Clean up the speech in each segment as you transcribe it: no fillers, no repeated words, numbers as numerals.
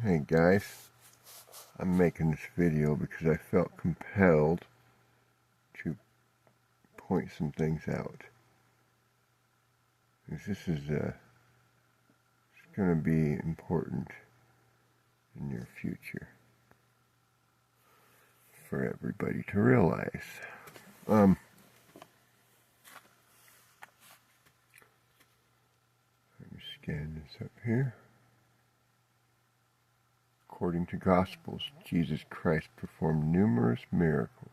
Hey guys, I'm making this video because I felt compelled to point some things out. This is going to be important in your future for everybody to realize. Let me scan this up here. According to Gospels, Jesus Christ performed numerous miracles,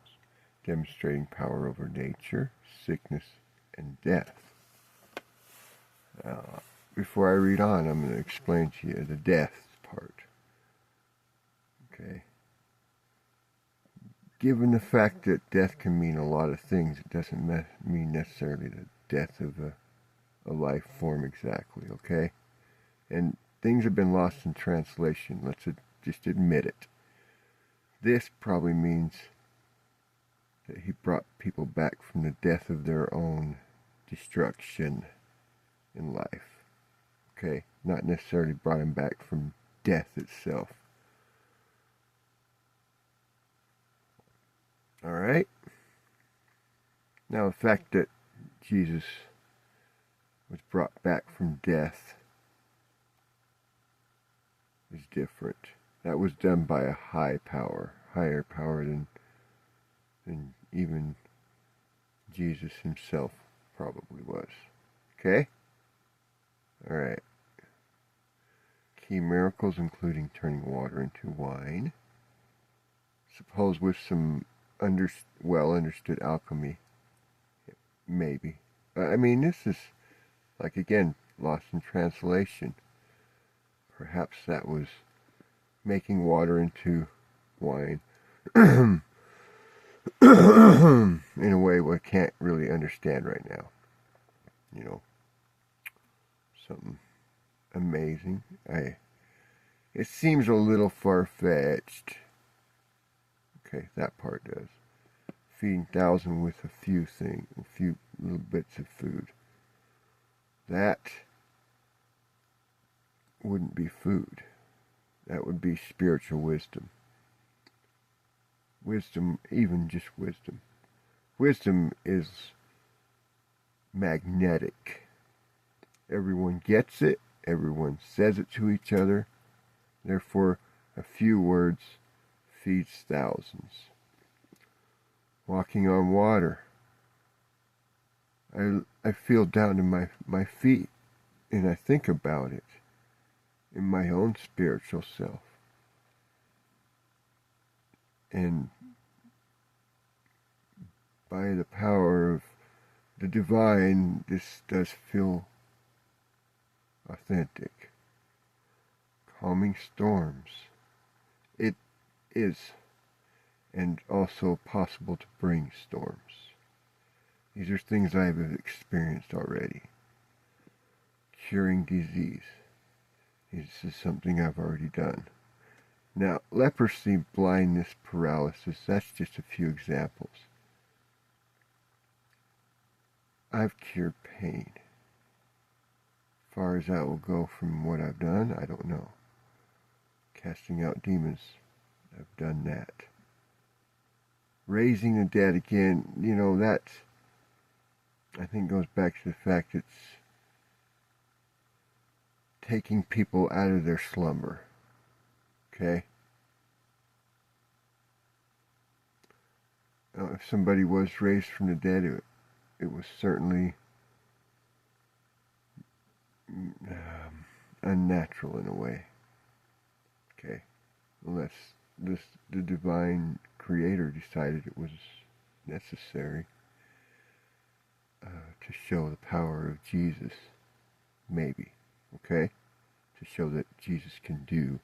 demonstrating power over nature, sickness, and death. Before I read on, I'm going to explain to you the death part. Okay? Given the fact that death can mean a lot of things, it doesn't mean necessarily the death of a life form exactly, okay? And things have been lost in translation. Let's just admit it. This probably means that he brought people back from the death of their own destruction in life. Okay? Not necessarily brought them back from death itself. Alright? Now, the fact that Jesus was brought back from death is different. That was done by a higher power than even Jesus himself probably was. Okay? Alright. Key miracles including turning water into wine. Suppose with some well understood alchemy. Maybe. I mean, this is, like, again, lost in translation. Perhaps that was making water into wine in a way we can't really understand right now. You know, something amazing. It seems a little far-fetched. Okay, that part does. Feeding thousands with a few little bits of food. That wouldn't be food. That would be spiritual wisdom. Wisdom, even just wisdom. Wisdom is magnetic. Everyone gets it. Everyone says it to each other. Therefore, a few words feeds thousands. Walking on water. I feel down to my feet, and I think about it in my own spiritual self. And by the power of the divine, this does feel authentic. Calming storms. It is, and also possible to bring storms. These are things I have experienced already. Curing disease. This is something I've already done. Now, leprosy, blindness, paralysis, that's just a few examples. I've cured pain. As far as that will go from what I've done, I don't know. Casting out demons, I've done that. Raising the dead again, you know, that I think goes back to the fact it's taking people out of their slumber. Okay? If somebody was raised from the dead, it was certainly unnatural in a way. Okay? Unless the divine creator decided it was necessary to show the power of Jesus. Maybe. Okay? To show that Jesus can do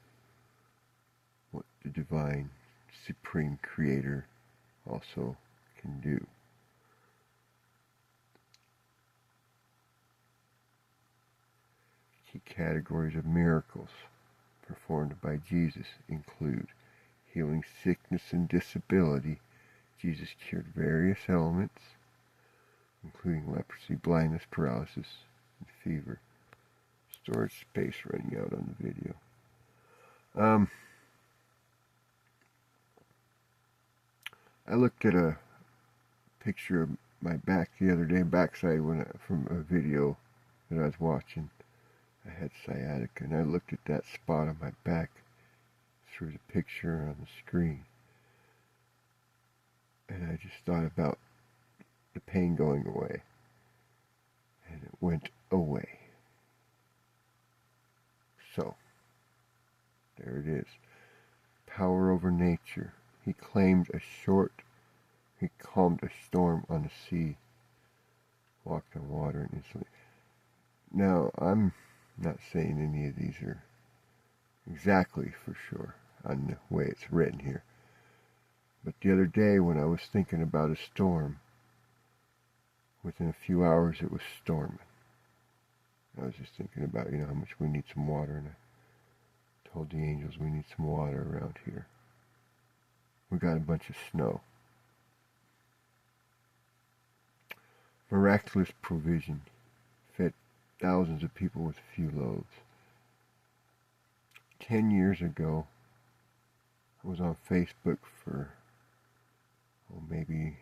what the divine supreme creator also can do. Key categories of miracles performed by Jesus include healing sickness and disability. Jesus cured various ailments, including leprosy, blindness, paralysis, and fever. Storage space running out on the video. Um, I looked at a picture of my back the other day, backside from a video that I was watching. I had sciatica, and I looked at that spot on my back through the picture on the screen, and I just thought about the pain going away, and it went away. So, there it is. Power over nature. He calmed a storm on the sea, walked on water, and instantly. Now, I'm not saying any of these are exactly for sure on the way it's written here. But the other day when I was thinking about a storm, within a few hours it was storming. I was just thinking about, how much we need some water, and I told the angels we need some water around here. We got a bunch of snow. Miraculous provision. Fed thousands of people with a few loaves. 10 years ago, I was on Facebook for maybe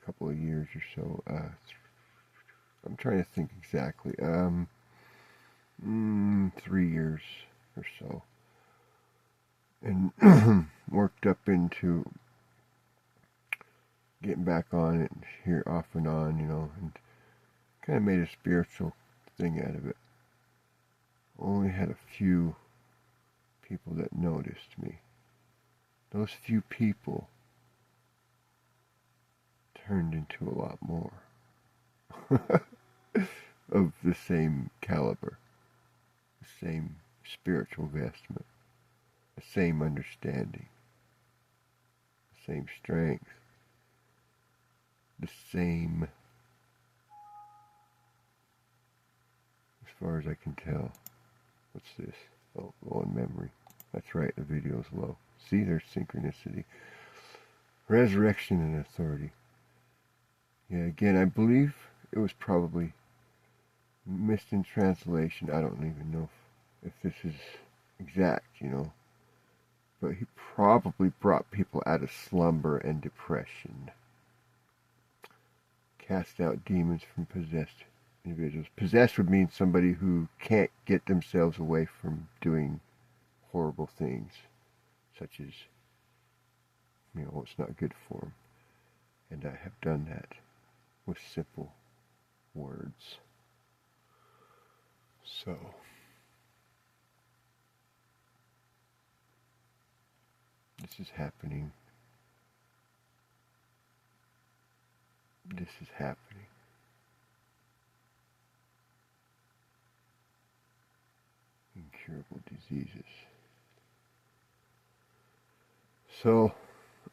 a couple of years or so. I'm trying to think exactly. 3 years or so. And worked up into getting back on it here off and on, and kind of made a spiritual thing out of it. Only had a few people that noticed me. Those few people turned into a lot more of the same caliber, the same spiritual vestment, the same understanding, the same strength, the same, as far as I can tell. What's this? Oh, low in memory. That's right, the video's low. See, there's synchronicity. Resurrection and authority. Yeah, again, I believe it was probably missed in translation. I don't even know if this is exact, But he probably brought people out of slumber and depression. Cast out demons from possessed individuals. Possessed would mean somebody who can't get themselves away from doing horrible things, such as, what's not good for them. And I have done that with simple words. So, this is happening. This is happening. Incurable diseases. So,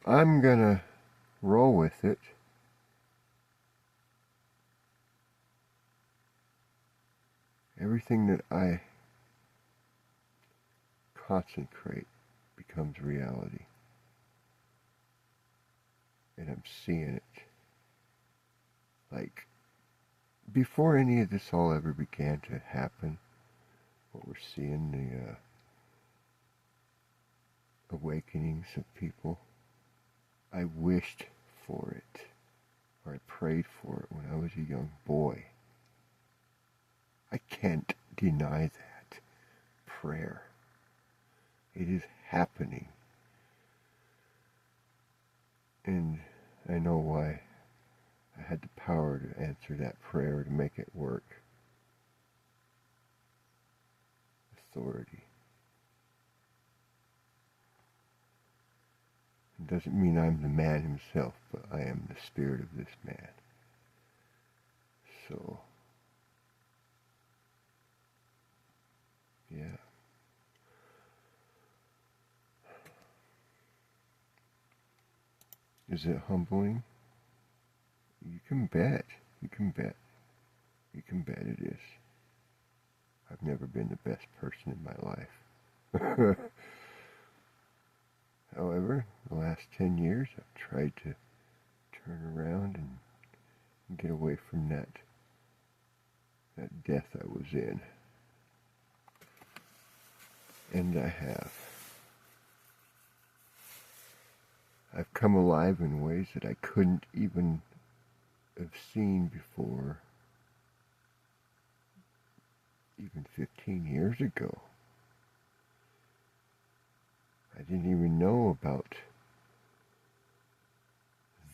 I'm gonna roll with it. Everything that I consecrate becomes reality. And I'm seeing it. Like, before any of this all ever began to happen, what we're seeing, the awakenings of people, I wished for it, or I prayed for it when I was a young boy. I can't deny that prayer. It is happening. And I know why I had the power to answer that prayer, to make it work. Authority. It doesn't mean I'm the man himself, but I am the spirit of this man. So, yeah. Is it humbling? You can bet. You can bet. You can bet it is. I've never been the best person in my life. However, the last 10 years, I've tried to turn around and get away from that death I was in. And I have. I've come alive in ways that I couldn't even have seen before even 15 years ago. I didn't even know about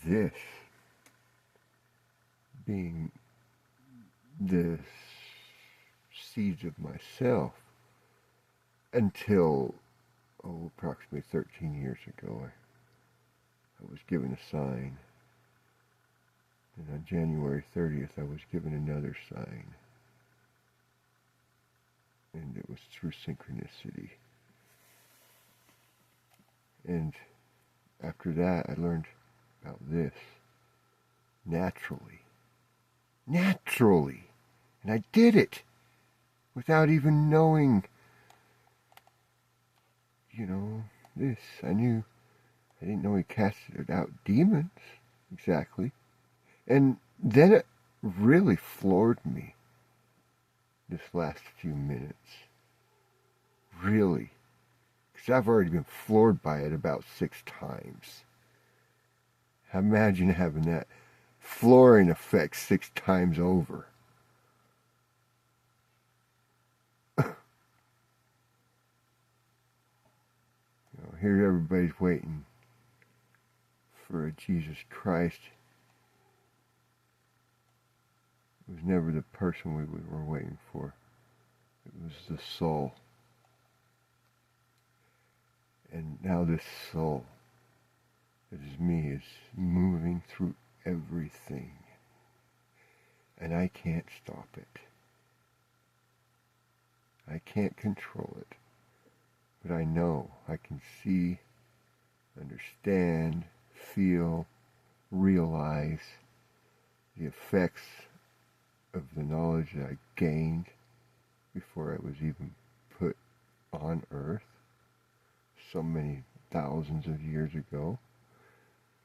this being the seeds of myself until, approximately 13 years ago. I was given a sign, and on January 30th I was given another sign, and it was through synchronicity. And after that I learned about this naturally, and I did it without even knowing, this. I didn't know he casted out demons, exactly. And then it really floored me, this last few minutes. Really. Because I've already been floored by it about 6 times. Imagine having that flooring effect 6 times over. Here everybody's waiting for a Jesus Christ. It was never the person we were waiting for. It was the soul. And now this soul that is me is moving through everything. And I can't stop it. I can't control it. But I know I can see, understand, feel, realize the effects of the knowledge that I gained before I was even put on Earth so many thousands of years ago,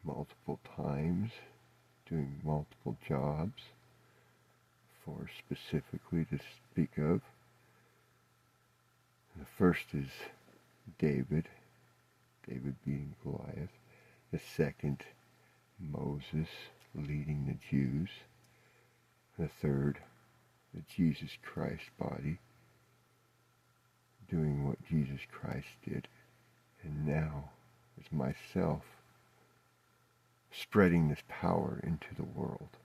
multiple times, doing multiple jobs, for specifically to speak of. The first is David beating Goliath. The second, Moses leading the Jews. The third, the Jesus Christ body doing what Jesus Christ did. And now is myself spreading this power into the world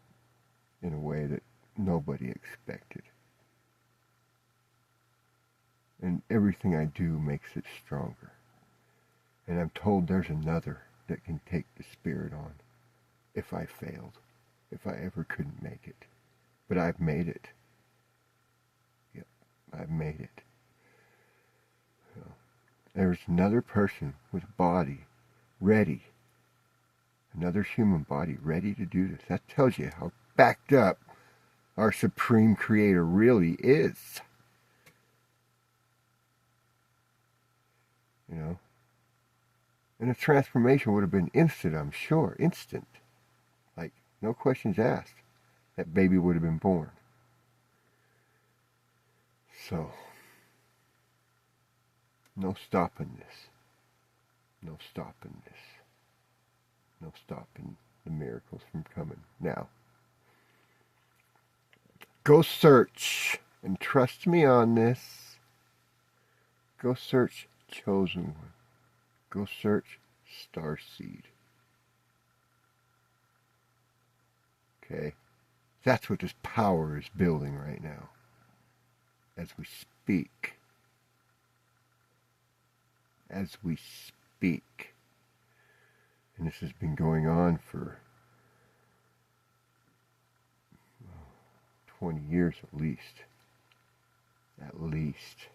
in a way that nobody expected. And everything I do makes it stronger. And I'm told there's another that can take the spirit on if I failed, if I ever couldn't make it. But I've made it. Yep, I've made it. So, there's another person with a body ready, another human body ready to do this. That tells you how backed up our Supreme Creator really is. And the transformation would have been instant, I'm sure. Instant. Like, no questions asked. That baby would have been born. So, no stopping this. No stopping this. No stopping the miracles from coming. Now, go search, and trust me on this. Go search Chosen One. Go search Starseed. Okay? That's what this power is building right now. As we speak. As we speak. And this has been going on for 20 years at least. At least.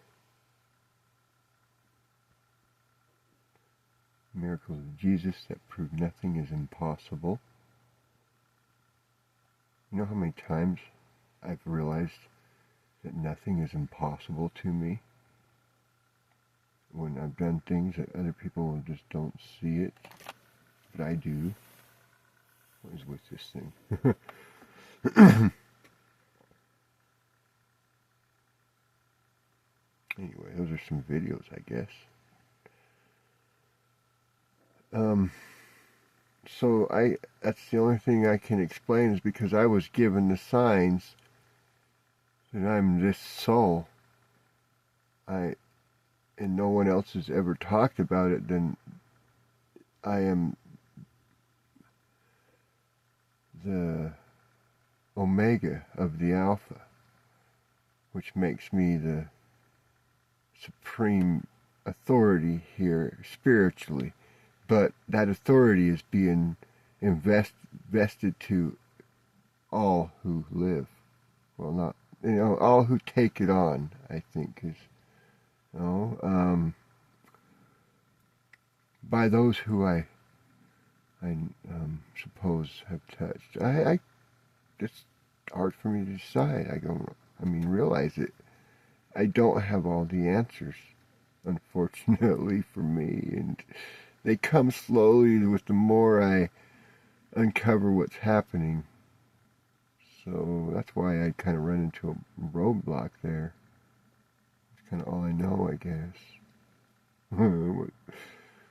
Miracles of Jesus that prove nothing is impossible. You know how many times I've realized that nothing is impossible to me? When I've done things that other people just don't see it, but I do. What is with this thing? Anyway, those are some videos, I guess. So that's the only thing I can explain, is because I was given the signs that I'm this soul. I and no one else has ever talked about it. Then I am the Omega of the Alpha, which makes me the supreme authority here spiritually. But that authority is being vested to all who live. Well, not, all who take it on, I think, is, by those who I suppose have touched. It's hard for me to decide. Realize it. I don't have all the answers, unfortunately for me, and they come slowly with the more I uncover what's happening. So that's why I kind of run into a roadblock there. It's kind of all I know, I guess.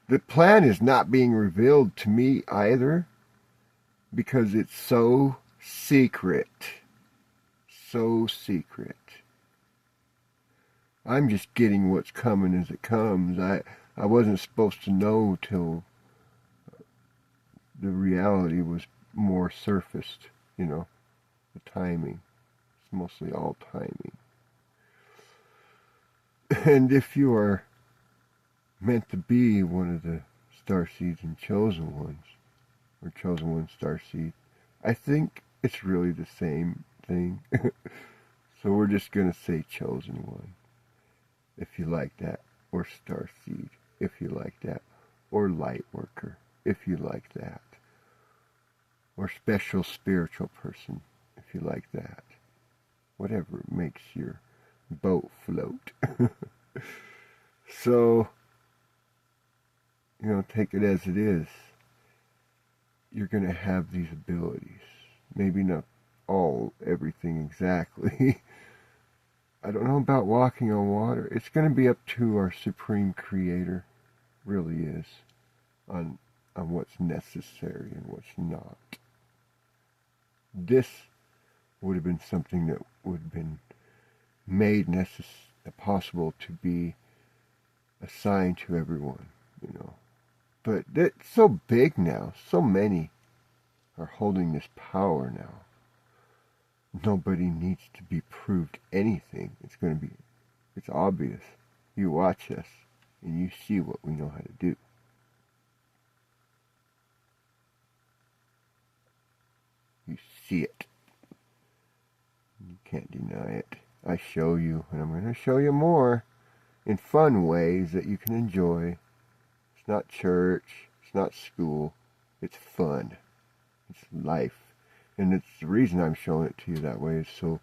The plan is not being revealed to me either, because it's so secret. So secret. I'm just getting what's coming as it comes. I wasn't supposed to know till the reality was more surfaced, the timing. It's mostly all timing. And if you are meant to be one of the starseeds and chosen ones, or chosen one starseed, I think it's really the same thing. So we're just going to say chosen one, if you like that, or starseed, if you like that, or light worker, if you like that, or special spiritual person, if you like that. Whatever makes your boat float. So, take it as it is. You're going to have these abilities. Maybe not everything exactly. I don't know about walking on water. It's going to be up to our Supreme Creator, really is, on what's necessary and what's not. This would have been something that would have been made possible to be assigned to everyone, But it's so big now. So many are holding this power now. Nobody needs to be proved anything. It's obvious. You watch us and you see what we know how to do. You see it. You can't deny it. I show you, and I'm going to show you more in fun ways that you can enjoy. It's not church. It's not school. It's fun. It's life. And it's the reason I'm showing it to you that way is so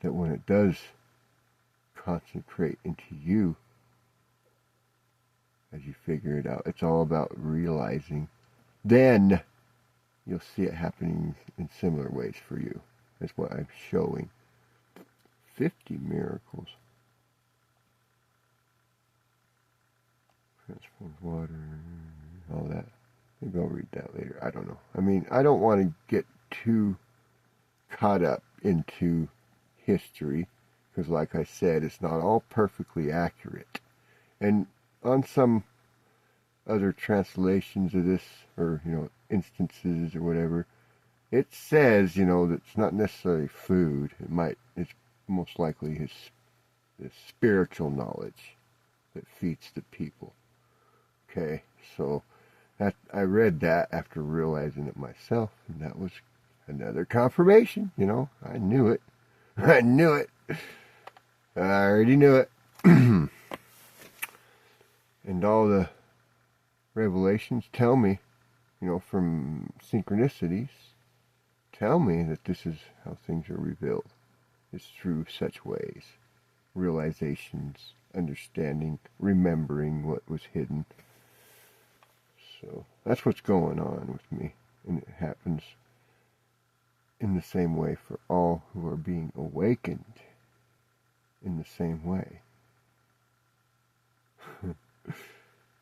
that when it does concentrate into you, as you figure it out, it's all about realizing. Then you'll see it happening in similar ways for you. That's what I'm showing. 50 miracles. Transforms water, all that. Maybe I'll read that later. I don't know. I don't want to get too caught up into history, because like I said, it's not all perfectly accurate. And on some other translations of this, or, instances or whatever, it says, that it's not necessarily food. It's most likely his spiritual knowledge that feeds the people. Okay, so I read that after realizing it myself, and that was another confirmation. I knew it. I knew it. I already knew it. And all the revelations tell me, from synchronicities, tell me that this is how things are revealed. It's through such ways. Realizations, understanding, remembering what was hidden. So that's what's going on with me. And it happens in the same way for all who are being awakened in the same way.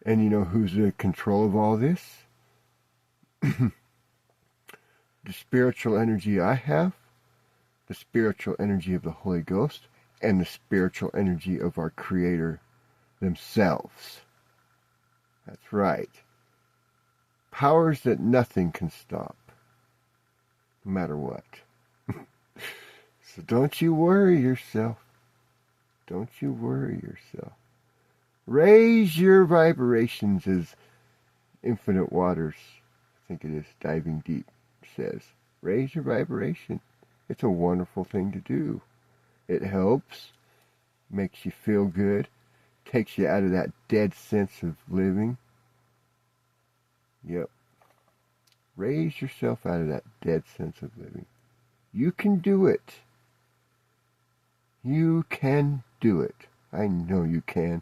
And who's in control of all this? The spiritual energy I have, the spiritual energy of the Holy Ghost, and the spiritual energy of our Creator themselves. That's right. Powers that nothing can stop, no matter what. So don't you worry yourself. Don't you worry yourself. Raise your vibrations, as Infinite Waters, I think it is, Diving Deep, says. Raise your vibration. It's a wonderful thing to do. It helps, makes you feel good, takes you out of that dead sense of living. Yep. Raise yourself out of that dead sense of living. You can do it. You can do it. I know you can,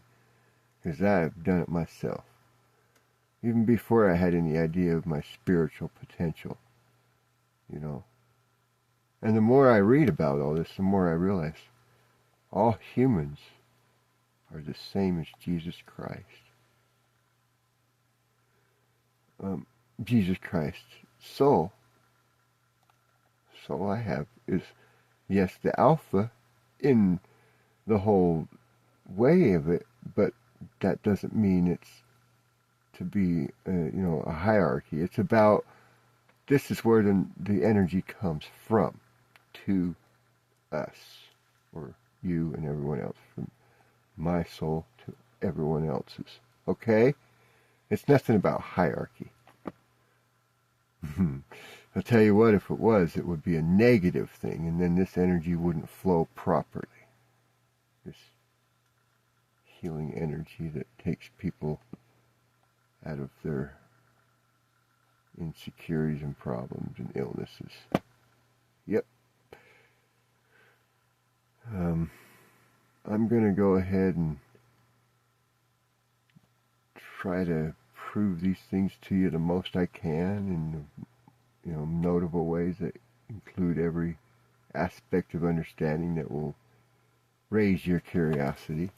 because I've done it myself. Even before I had any idea of my spiritual potential, you know. And the more I read about all this, the more I realize all humans are the same as Jesus Christ. Jesus Christ, soul I have is, yes, the alpha in the whole way of it, but that doesn't mean it's to be, a hierarchy. It's about, this is where the energy comes from to us, or you and everyone else, from my soul to everyone else's. Okay? It's nothing about hierarchy. I'll tell you what, if it was, it would be a negative thing, and then this energy wouldn't flow properly. This healing energy that takes people out of their insecurities and problems and illnesses. Yep. I'm going to go ahead and try to prove these things to you the most I can in, notable ways that include every aspect of understanding that will raise your curiosity.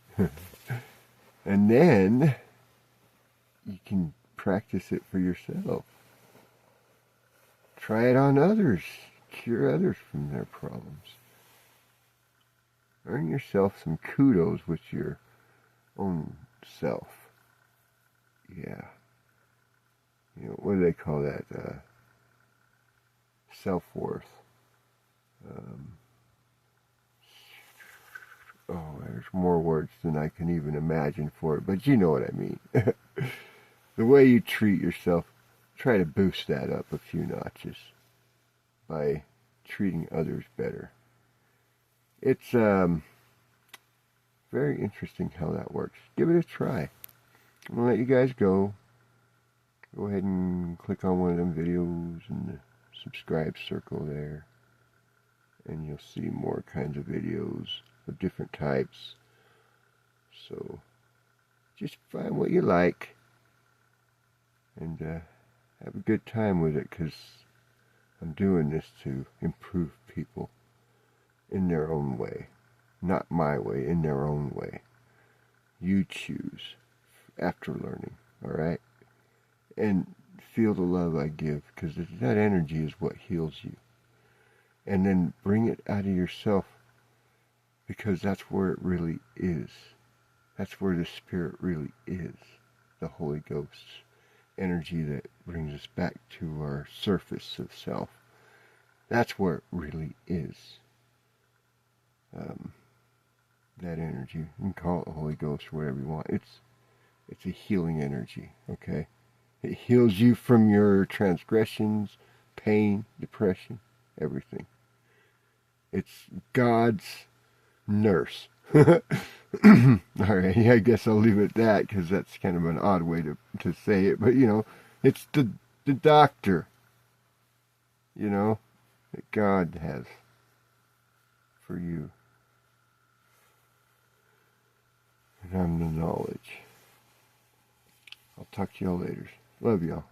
And then you can practice it for yourself. Try it on others. Cure others from their problems. Earn yourself some kudos with your own self. Yeah. What do they call that? Self-worth. There's more words than I can even imagine for it, but you know what I mean. The way you treat yourself, try to boost that up a few notches by treating others better. It's very interesting how that works. Give it a try. I'm going to let you guys go. Go ahead and click on one of them videos in the subscribe circle there, and you'll see more kinds of videos of different types. So just find what you like and have a good time with it, because I'm doing this to improve people in their own way. Not my way, in their own way. You choose after learning, alright? And feel the love I give, because that energy is what heals you. And then bring it out of yourself, because that's where it really is. That's where the Spirit really is. The Holy Ghost's energy that brings us back to our surface of self. That's where it really is. That energy, you can call it the Holy Ghost or whatever you want. It's a healing energy, okay? It heals you from your transgressions, pain, depression, everything. It's God's nurse. Alright, I guess I'll leave it at that, because that's kind of an odd way to say it. But, it's the doctor, that God has for you. And I'm the knowledge. I'll talk to y'all later. Love y'all.